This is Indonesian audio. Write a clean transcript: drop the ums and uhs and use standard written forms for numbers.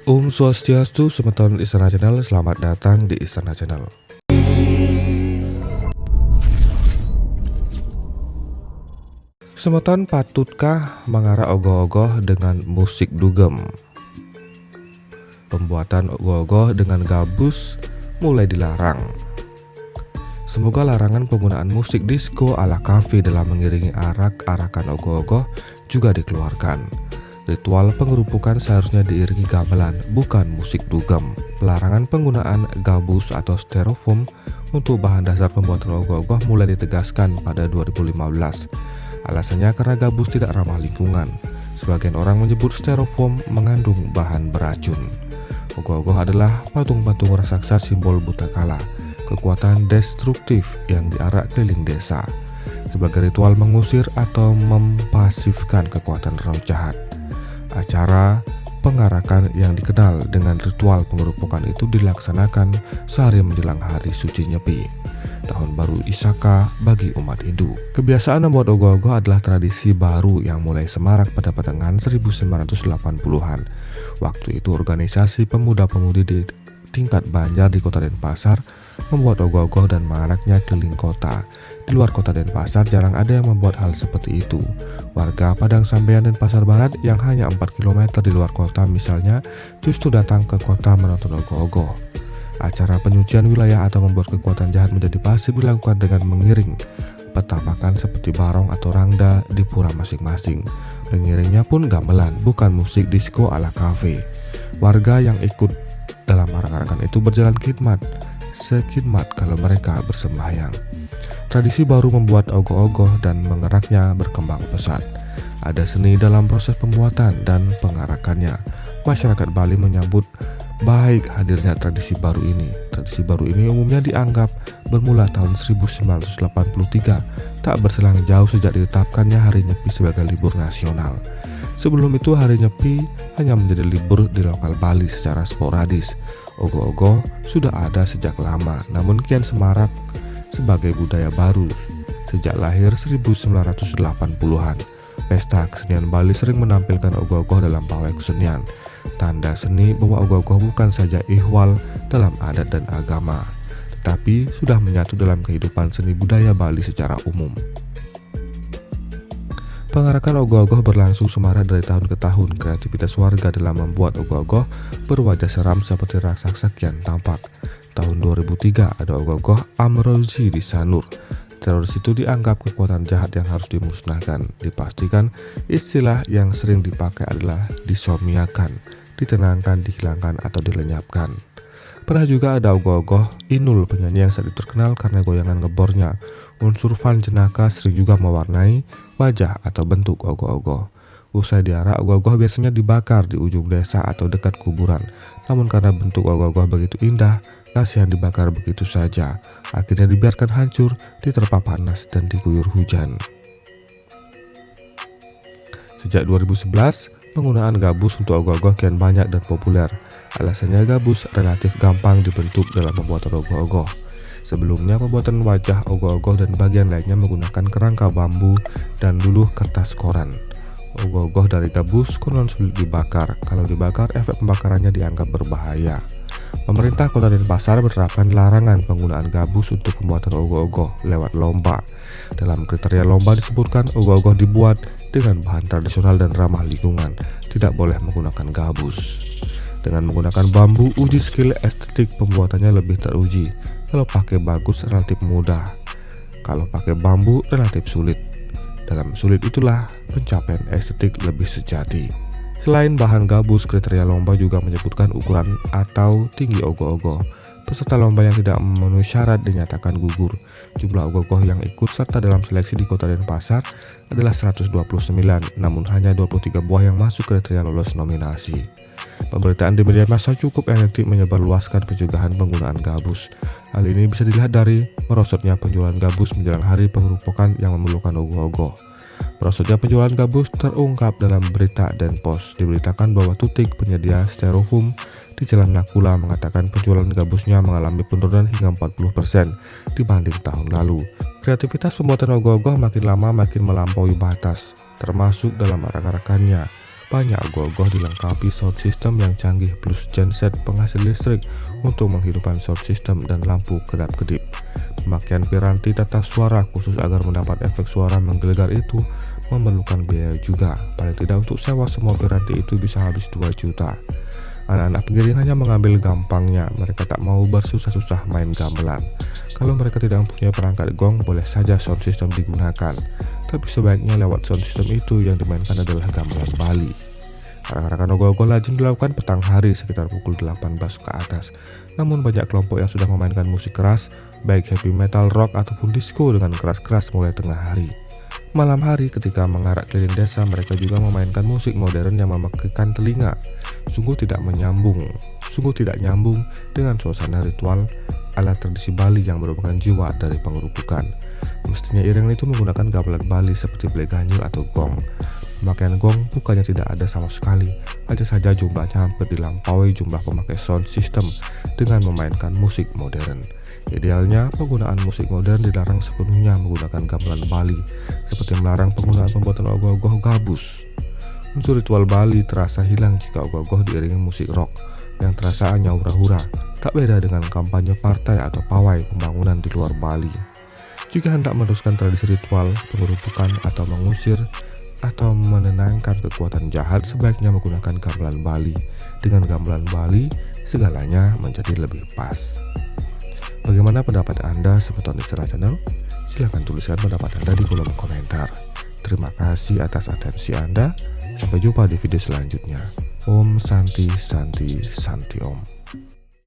Om Swastiastu, semeton Istana Channel, selamat datang di Istana Channel. Semeton patutkah mengarah ogoh-ogoh dengan musik dugem? Pembuatan ogoh-ogoh dengan gabus mulai dilarang. Semoga larangan penggunaan musik disco ala kafe dalam mengiringi arak-arakan ogoh-ogoh juga dikeluarkan. Ritual pengerupukan seharusnya diiringi gamelan, bukan musik dugem. Pelarangan penggunaan gabus atau styrofoam untuk bahan dasar pembuatan ogoh-ogoh mulai ditegaskan pada 2015. Alasannya karena gabus tidak ramah lingkungan. Sebagian orang menyebut styrofoam mengandung bahan beracun. Ogoh-ogoh adalah patung-patung raksasa, simbol buta kala, kekuatan destruktif yang diarak keliling desa sebagai ritual mengusir atau mempasifkan kekuatan roh jahat. Acara pengarakan yang dikenal dengan ritual pengerupukan itu dilaksanakan sehari menjelang hari suci Nyepi, tahun baru Isaka bagi umat Hindu. Kebiasaan membuat ogoh-ogoh adalah tradisi baru yang mulai semarak pada pertengahan 1980-an. Waktu itu organisasi pemuda-pemudi di tingkat Banjar di kota Denpasar membuat ogoh-ogoh dan mengaraknya keliling kota. Di luar kota Denpasar jarang ada yang membuat hal seperti itu. Warga Padang Sambean Denpasar Barat yang hanya 4 km di luar kota misalnya justru datang ke kota menonton ogoh-ogoh. Acara penyucian wilayah atau membuat kekuatan jahat menjadi pasif dilakukan dengan mengiring petapakan seperti barong atau rangda di pura masing-masing. Pengiringnya pun gamelan, bukan musik disco ala kafe. Warga yang ikut dalam arak-arakan itu berjalan sekhidmat kalau mereka bersembahyang. Tradisi baru membuat ogoh-ogoh dan mengeraknya berkembang pesat. Ada seni dalam proses pembuatan dan pengarakannya. Masyarakat Bali menyambut baik hadirnya tradisi baru ini. Tradisi baru ini umumnya dianggap bermula tahun 1983, tak berselang jauh sejak ditetapkannya Hari Nyepi sebagai libur nasional. Sebelum itu Hari Nyepi hanya menjadi libur di lokal Bali secara sporadis. Ogoh-ogoh sudah ada sejak lama, namun kian semarak sebagai budaya baru sejak lahir 1980-an. Pesta kesenian Bali sering menampilkan ogoh-ogoh dalam pawai kesenian. Tanda seni bahwa ogoh-ogoh bukan saja ihwal dalam adat dan agama, tetapi sudah menyatu dalam kehidupan seni budaya Bali secara umum. Pengarakan ogoh-ogoh berlangsung semarak dari tahun ke tahun. Kreativitas warga dalam membuat ogoh-ogoh berwajah seram seperti raksasa kian tampak. Tahun 2003 ada ogoh-ogoh Amrozi di Sanur. Teroris itu dianggap kekuatan jahat yang harus dimusnahkan. Dipastikan istilah yang sering dipakai adalah disomiakan, ditenangkan, dihilangkan, atau dilenyapkan. Pernah juga ada ogoh-ogoh Inul, penyanyi yang sangat terkenal karena goyangan ngebornya. Unsur fun jenaka sering juga mewarnai wajah atau bentuk ogoh-ogoh. Usai diarak, ogoh-ogoh biasanya dibakar di ujung desa atau dekat kuburan. Namun karena bentuk ogoh-ogoh begitu indah, kasihan dibakar begitu saja. Akhirnya dibiarkan hancur, diterpa panas dan diguyur hujan. Sejak 2011, penggunaan gabus untuk ogoh-ogoh kian banyak dan populer. Alasannya gabus relatif gampang dibentuk dalam pembuatan ogoh-ogoh. Sebelumnya pembuatan wajah ogoh-ogoh dan bagian lainnya menggunakan kerangka bambu dan luluh kertas koran. Ogoh-ogoh dari gabus konon sulit dibakar. Kalau dibakar, efek pembakarannya dianggap berbahaya. Pemerintah Kota Denpasar menerapkan larangan penggunaan gabus untuk pembuatan ogoh-ogoh lewat lomba. Dalam kriteria lomba disebutkan ogoh-ogoh dibuat dengan bahan tradisional dan ramah lingkungan, tidak boleh menggunakan gabus. Dengan menggunakan bambu, uji skill estetik pembuatannya lebih teruji. Kalau pakai bagus relatif mudah, kalau pakai bambu relatif sulit. Dalam sulit itulah pencapaian estetik lebih sejati. Selain bahan gabus, kriteria lomba juga menyebutkan ukuran atau tinggi ogoh-ogoh. Peserta lomba yang tidak memenuhi syarat dinyatakan gugur. Jumlah ogoh-ogoh yang ikut serta dalam seleksi di Kota Denpasar adalah 129, namun hanya 23 buah yang masuk kriteria lolos nominasi. Pemberitaan di media massa cukup efektif menyebarluaskan pencegahan penggunaan gabus. Hal ini bisa dilihat dari merosotnya penjualan gabus menjelang hari pengerupukan yang memerlukan ogoh-ogoh. Merosotnya penjualan gabus terungkap dalam berita Denpos. Diberitakan bahwa Tutik, penyedia styrofoam di Jalan Nakula, mengatakan penjualan gabusnya mengalami penurunan hingga 40% dibanding tahun lalu. Kreativitas pembuatan ogoh-ogoh makin lama makin melampaui batas, termasuk dalam arak-arakannya. Banyak ogoh-ogoh dilengkapi sound system yang canggih plus genset penghasil listrik untuk menghidupkan sound system dan lampu kedap-kedip. Pemakaian piranti tata suara khusus agar mendapat efek suara menggelegar itu memerlukan biaya juga. Paling tidak untuk sewa semua piranti itu bisa habis 2 juta. Anak-anak pengiring hanya mengambil gampangnya, mereka tak mau bersusah-susah main gamelan. Kalau mereka tidak mempunyai perangkat gong, boleh saja sound system digunakan. Tapi sebaiknya lewat sound system itu yang dimainkan adalah gamelan Bali. Arak-arakan ogoh-ogoh lazim dilakukan petang hari sekitar pukul 18 ke atas. Namun banyak kelompok yang sudah memainkan musik keras, baik heavy metal, rock, ataupun disco dengan keras-keras mulai tengah hari. Malam hari ketika mengarak keliling desa, mereka juga memainkan musik modern yang memekakkan telinga. Sungguh tidak nyambung dengan suasana ritual ala tradisi Bali yang merupakan jiwa dari pengerubukan. Mestinya iringan itu menggunakan gamelan Bali seperti bleganjur atau gong. Pemakaian gong bukannya tidak ada sama sekali, hanya saja jumlahnya hampir dilampaui jumlah pemakai sound system dengan memainkan musik modern. Idealnya, penggunaan musik modern dilarang sepenuhnya menggunakan gamelan Bali, seperti melarang penggunaan pembuatan ogoh-ogoh gabus. Unsur ritual Bali terasa hilang jika ogoh-ogoh diiringi musik rock, yang terasa hanya hura-hura, tak beda dengan kampanye partai atau pawai pembangunan di luar Bali. Jika hendak meneruskan tradisi ritual, pengerubukan atau mengusir atau menenangkan kekuatan jahat, sebaiknya menggunakan gamelan Bali. Dengan gamelan Bali, segalanya menjadi lebih pas. Bagaimana pendapat Anda seputar Istana Channel? Silahkan tuliskan pendapat Anda di kolom komentar. Terima kasih atas atensi Anda. Sampai jumpa di video selanjutnya. Om Santi Santi Santi Om.